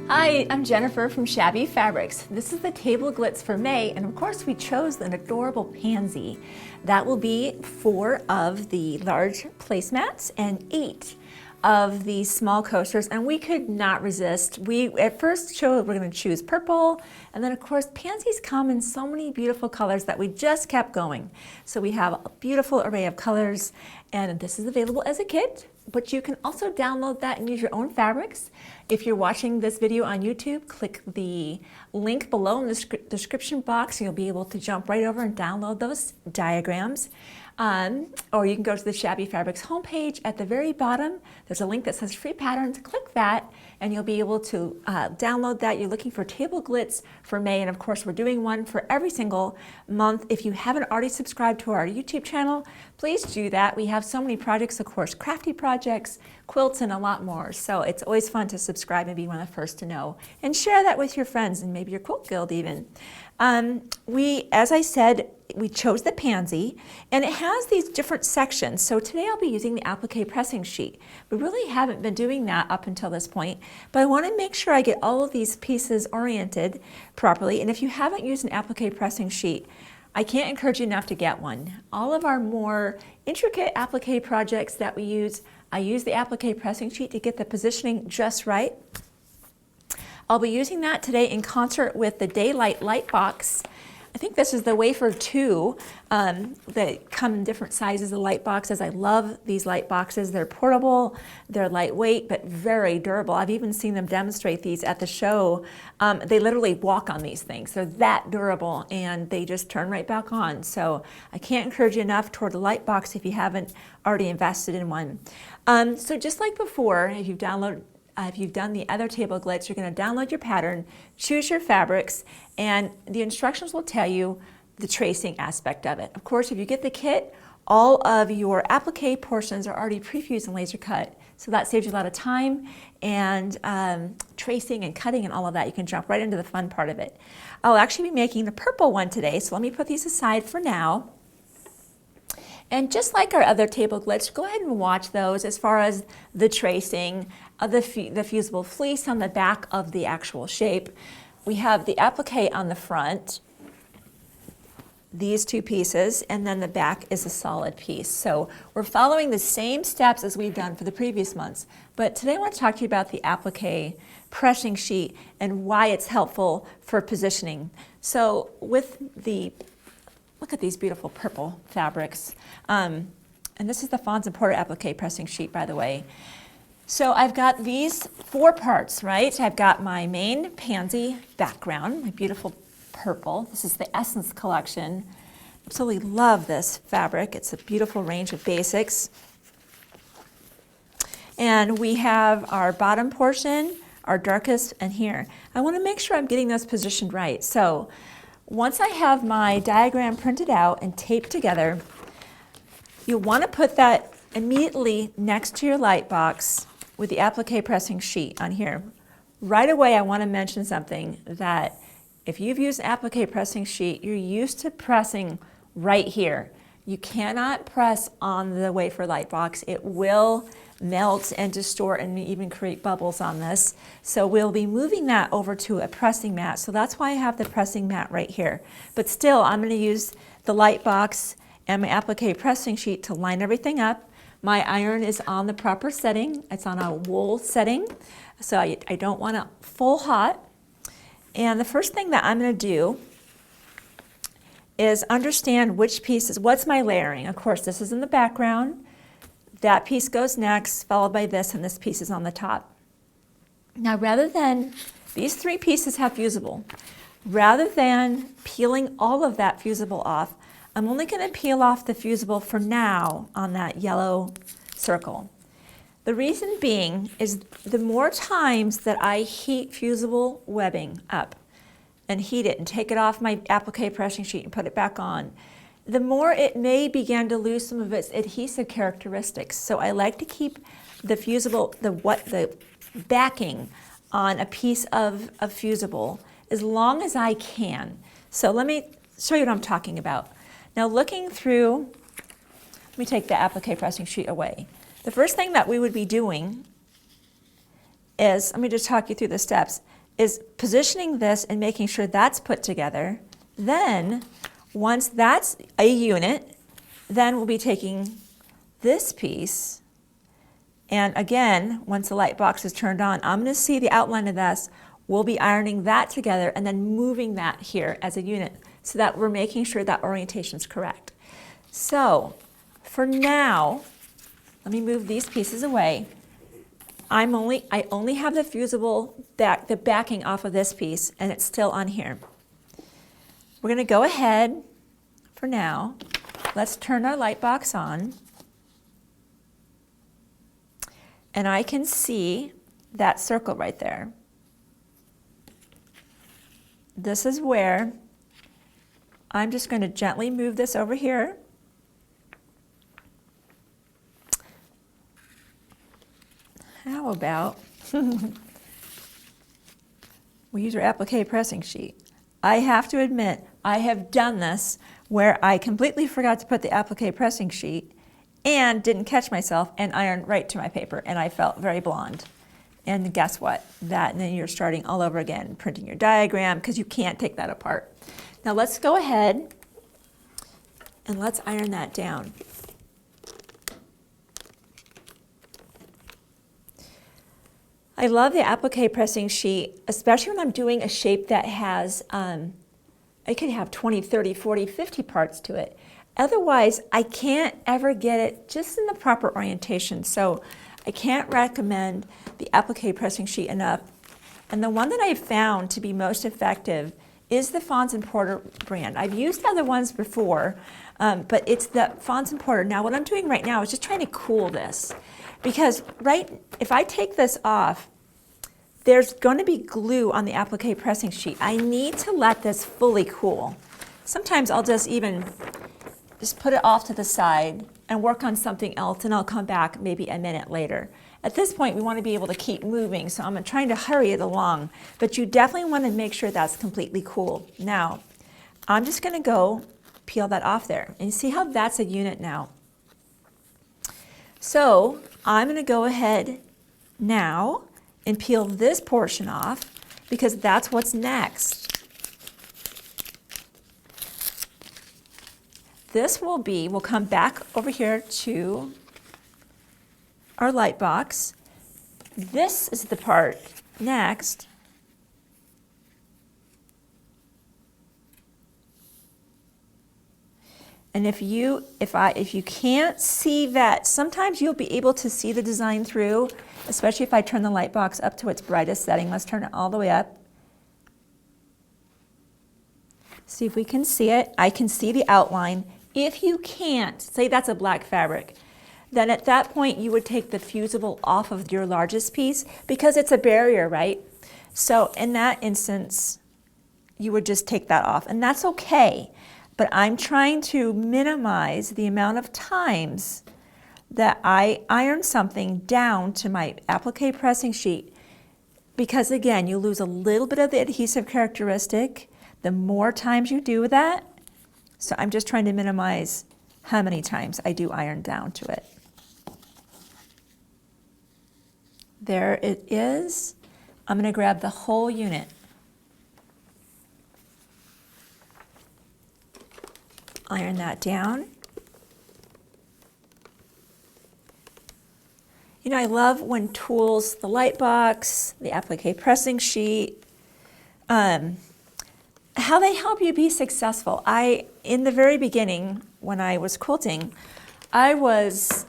Hi, I'm Jennifer from Shabby Fabrics. This is the table glitz for May, and of course we chose an adorable pansy. That will be 4 of the large placemats and 8 of the small coasters, and we could not resist. We at first chose we're going to choose purple, and then of course pansies come in so many beautiful colors that we just kept going. So we have a beautiful array of colors, and this is available as a kit, but you can also download that and use your own fabrics. If you're watching this video on YouTube, click the link below in the description box. You'll be able to jump right over and download those diagrams. Or you can go to the Shabby Fabrics homepage. At the very bottom, there's a link that says free patterns. Click that and you'll be able to download that. You're looking for table glitz for May, and of course we're doing one for every single month. If you haven't already subscribed to our YouTube channel, please do that. We have so many projects, of course, crafty projects, quilts, and a lot more. So it's always fun to subscribe and be one of the first to know. And share that with your friends and maybe your quilt guild even. As I said, we chose the pansy, and it has these different sections. So today I'll be using the applique pressing sheet. We really haven't been doing that up until this point, but I want to make sure I get all of these pieces oriented properly. And if you haven't used an applique pressing sheet, I can't encourage you enough to get one. All of our more intricate applique projects that we use, I use the applique pressing sheet to get the positioning just right. I'll be using that today in concert with the Daylight light box. I think this is the wafer 2 that come in different sizes of light boxes. I love these light boxes. They're portable, they're lightweight, but very durable. I've even seen them demonstrate these at the show. They literally walk on these things. They're that durable, and they just turn right back on. So I can't encourage you enough toward a light box if you haven't already invested in one. So just like before, if you've done the other table glitz, you're going to download your pattern, choose your fabrics, and the instructions will tell you the tracing aspect of it. Of course, if you get the kit, all of your applique portions are already prefused and laser cut, so that saves you a lot of time and tracing and cutting and all of that. You can jump right into the fun part of it. I'll actually be making the purple one today, so let me put these aside for now. And just like our other table glitz, go ahead and watch those as far as the tracing of the fusible fleece on the back of the actual shape. We have the applique on the front, these 2 pieces, and then the back is a solid piece. So we're following the same steps as we've done for the previous months. But today I want to talk to you about the applique pressing sheet and why it's helpful for positioning. So with look at these beautiful purple fabrics. And this is the Fons and Porter applique pressing sheet, by the way. So I've got these 4 parts, right? I've got my main pansy background, my beautiful purple. This is the Essence collection. Absolutely love this fabric. It's a beautiful range of basics. And we have our bottom portion, our darkest, and here. I want to make sure I'm getting those positioned right. So once I have my diagram printed out and taped together, you'll want to put that immediately next to your light box with the applique pressing sheet on here. Right away, I want to mention something that if you've used an applique pressing sheet, you're used to pressing right here. You cannot press on the wafer light box. It will melt and distort and even create bubbles on this. So we'll be moving that over to a pressing mat. So that's why I have the pressing mat right here. But still, I'm going to use the light box and my applique pressing sheet to line everything up. My iron is on the proper setting. It's on a wool setting, so I don't want it full hot. And the first thing that I'm going to do is understand which pieces, what's my layering. Of course, this is in the background. That piece goes next, followed by this, and this piece is on the top. Now, rather than, these 3 pieces have fusible. Rather than peeling all of that fusible off, I'm only going to peel off the fusible for now on that yellow circle. The reason being is the more times that I heat fusible webbing up and heat it and take it off my applique pressing sheet and put it back on, the more it may begin to lose some of its adhesive characteristics. So I like to keep the fusible, the backing on a piece of fusible as long as I can. So let me show you what I'm talking about. Now looking through, let me take the applique pressing sheet away. The first thing that we would be doing is, let me just talk you through the steps. is positioning this and making sure that's put together. Then, once that's a unit, then we'll be taking this piece, and again, once the light box is turned on, I'm going to see the outline of this. We'll be ironing that together and then moving that here as a unit so that we're making sure that orientation is correct. So for now, let me move these pieces away. I only have the fusible the backing off of this piece, and it's still on here. We're going to go ahead for now. Let's turn our light box on. And I can see that circle right there. This is where I'm just going to gently move this over here. How about we use our applique pressing sheet? I have to admit, I have done this where I completely forgot to put the applique pressing sheet and didn't catch myself and ironed right to my paper, and I felt very blonde. And guess what? And then you're starting all over again, printing your diagram, because you can't take that apart. Now let's go ahead and let's iron that down. I love the applique pressing sheet, especially when I'm doing a shape that has, it could have 20, 30, 40, 50 parts to it. Otherwise, I can't ever get it just in the proper orientation. So I can't recommend the applique pressing sheet enough. And the one that I've found to be most effective is the Fons & Porter brand. I've used other ones before, but it's the Fons & Porter. Now what I'm doing right now is just trying to cool this. Because if I take this off, there's going to be glue on the applique pressing sheet. I need to let this fully cool. Sometimes I'll just put it off to the side and work on something else, and I'll come back maybe a minute later. At this point, we want to be able to keep moving, so I'm trying to hurry it along. But you definitely want to make sure that's completely cool. Now, I'm just going to go peel that off there. And you see how that's a unit now. So I'm going to go ahead now and peel this portion off because that's what's next. This we'll come back over here to our light box. This is the part next. And if you can't see that, sometimes you'll be able to see the design through, especially if I turn the light box up to its brightest setting. Let's turn it all the way up. See if we can see it. I can see the outline. If you can't, say that's a black fabric, then at that point you would take the fusible off of your largest piece because it's a barrier, right? So in that instance, you would just take that off, and that's okay. But I'm trying to minimize the amount of times that I iron something down to my applique pressing sheet because, again, you lose a little bit of the adhesive characteristic the more times you do that. So I'm just trying to minimize how many times I do iron down to it. There it is. I'm going to grab the whole unit. Iron that down. You know, I love when tools, the light box, the applique pressing sheet, how they help you be successful. In the very beginning, when I was quilting, I was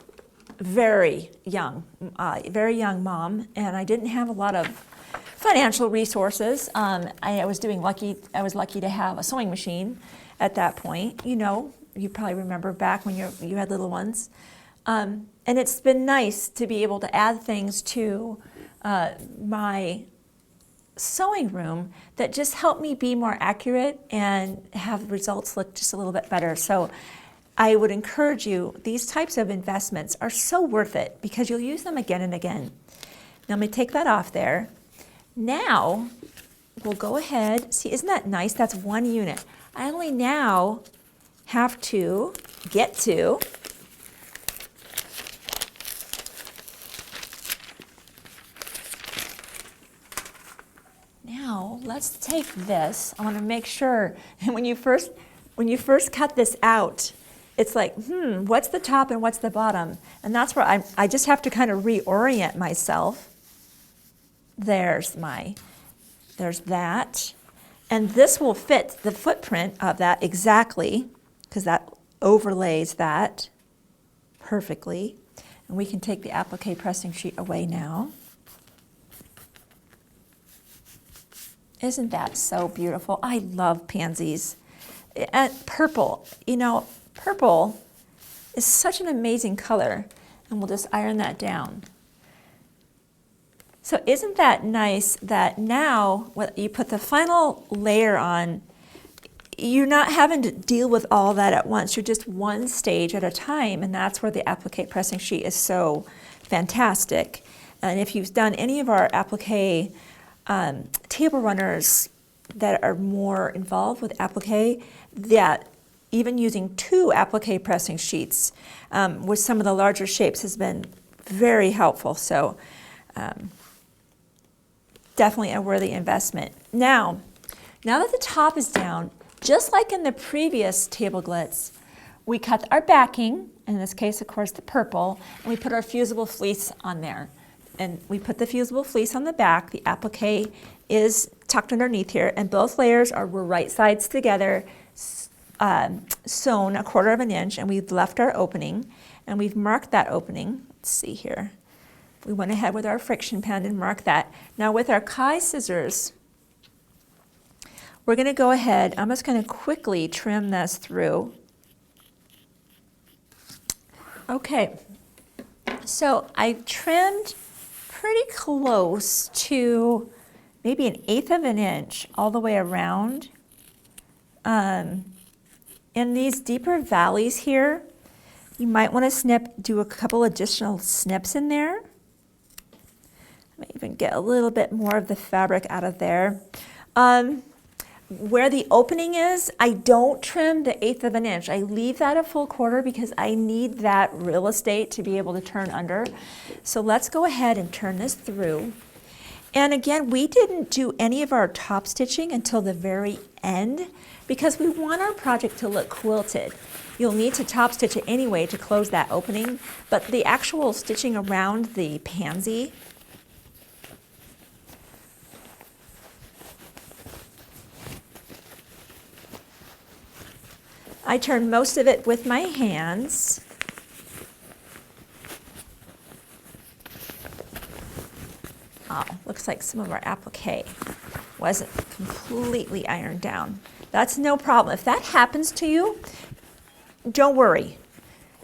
very young mom, and I didn't have a lot of financial resources. I was lucky to have a sewing machine at that point. You know, you probably remember back when you had little ones. And it's been nice to be able to add things to my sewing room that just help me be more accurate and have results look just a little bit better. So I would encourage you, these types of investments are so worth it because you'll use them again and again. Now I'm going to take that off there. Now we'll go ahead. See, isn't that nice? That's one unit. I only now have to get to So let's take this. I want to make sure, and when you first cut this out, it's like, what's the top and what's the bottom? And that's where I just have to kind of reorient myself. There's that. And this will fit the footprint of that exactly, because that overlays that perfectly. And we can take the applique pressing sheet away now. Isn't that so beautiful? I love pansies. And purple, purple is such an amazing color. And we'll just iron that down. So isn't that nice that now when you put the final layer on, you're not having to deal with all that at once. You're just one stage at a time, and that's where the applique pressing sheet is so fantastic. And if you've done any of our applique table runners that are more involved with applique, that even using 2 applique pressing sheets with some of the larger shapes has been very helpful. So definitely a worthy investment. Now that the top is down, just like in the previous table glitz, we cut our backing, in this case, of course, the purple, and we put our fusible fleece on there. And we put the fusible fleece on the back. The applique is tucked underneath here, and both layers were right sides together, sewn 1/4 inch, and we've left our opening, and we've marked that opening. Let's see here. We went ahead with our friction pen and marked that. Now with our Kai scissors, we're going to go ahead, I'm just going to quickly trim this through. Okay, so I trimmed pretty close to maybe 1/8 inch all the way around. In these deeper valleys here, you might want to do a couple additional snips in there. I might even get a little bit more of the fabric out of there. Where the opening is, I don't trim the 1/8 inch. I leave that a full 1/4 because I need that real estate to be able to turn under. So let's go ahead and turn this through. And again, we didn't do any of our top stitching until the very end because we want our project to look quilted. You'll need to top stitch it anyway to close that opening, but the actual stitching around the pansy, I turn most of it with my hands. Oh, looks like some of our applique wasn't completely ironed down. That's no problem. If that happens to you, don't worry.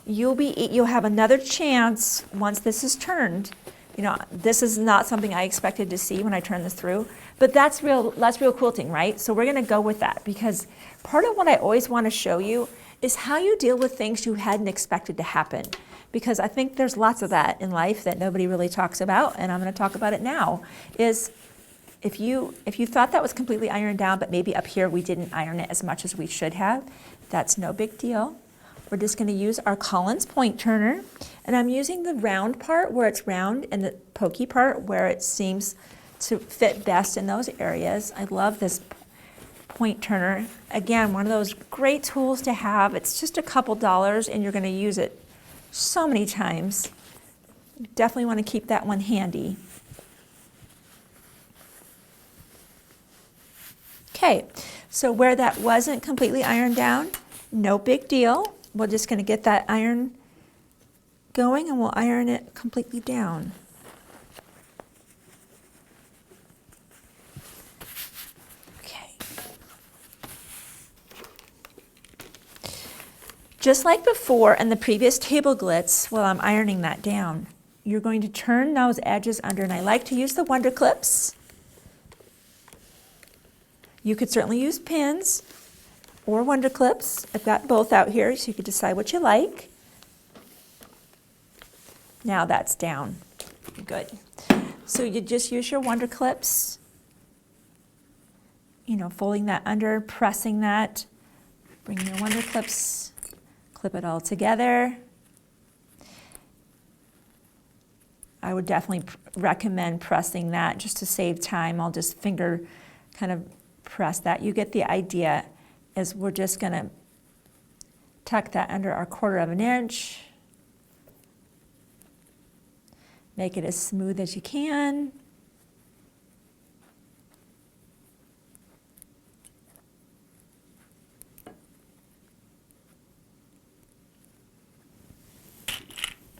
You'll have another chance once this is turned. This is not something I expected to see when I turn this through, but that's real quilting, right? So we're gonna go with that because part of what I always wanna show you is how you deal with things you hadn't expected to happen. Because I think there's lots of that in life that nobody really talks about, and I'm gonna talk about it now, is if you thought that was completely ironed down, but maybe up here we didn't iron it as much as we should have, that's no big deal. We're just going to use our Collins point turner, and I'm using the round part where it's round and the pokey part where it seems to fit best in those areas. I love this point turner. Again, one of those great tools to have. It's just a couple dollars and you're going to use it so many times. You definitely want to keep that one handy. Okay, so where that wasn't completely ironed down, no big deal. We're just going to get that iron going and we'll iron it completely down. Okay. Just like before in the previous table glitz, while I'm ironing that down, you're going to turn those edges under, and I like to use the Wonder Clips. You could certainly use pins or Wonder Clips. I've got both out here, so you can decide what you like. Now that's down. Good. So you just use your Wonder Clips, folding that under, pressing that, bring your Wonder Clips, clip it all together. I would definitely recommend pressing that just to save time. I'll just finger kind of press that. You get the idea. Is we're just going to tuck that under our 1/4 inch. Make it as smooth as you can.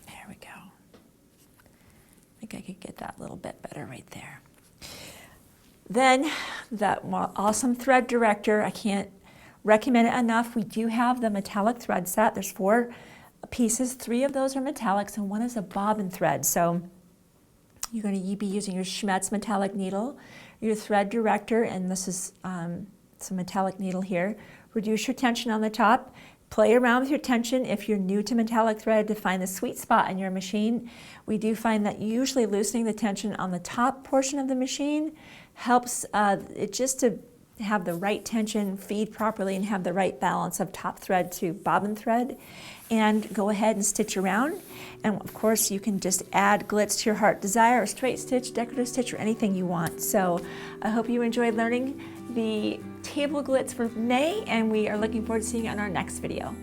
There we go. I think I could get that a little bit better right there. Then that awesome thread director, I can't recommend it enough. We do have the metallic thread set. There's 4 pieces. 3 of those are metallics and 1 is a bobbin thread. So you're going to be using your Schmetz metallic needle, your thread director, and this is some metallic needle here. Reduce your tension on the top. Play around with your tension if you're new to metallic thread to find the sweet spot in your machine. We do find that usually loosening the tension on the top portion of the machine helps it just to have the right tension, feed properly, and have the right balance of top thread to bobbin thread. And go ahead and stitch around. And of course, you can just add glitz to your heart desire, or straight stitch, decorative stitch, or anything you want. So I hope you enjoyed learning the table glitz for May, and we are looking forward to seeing you on our next video.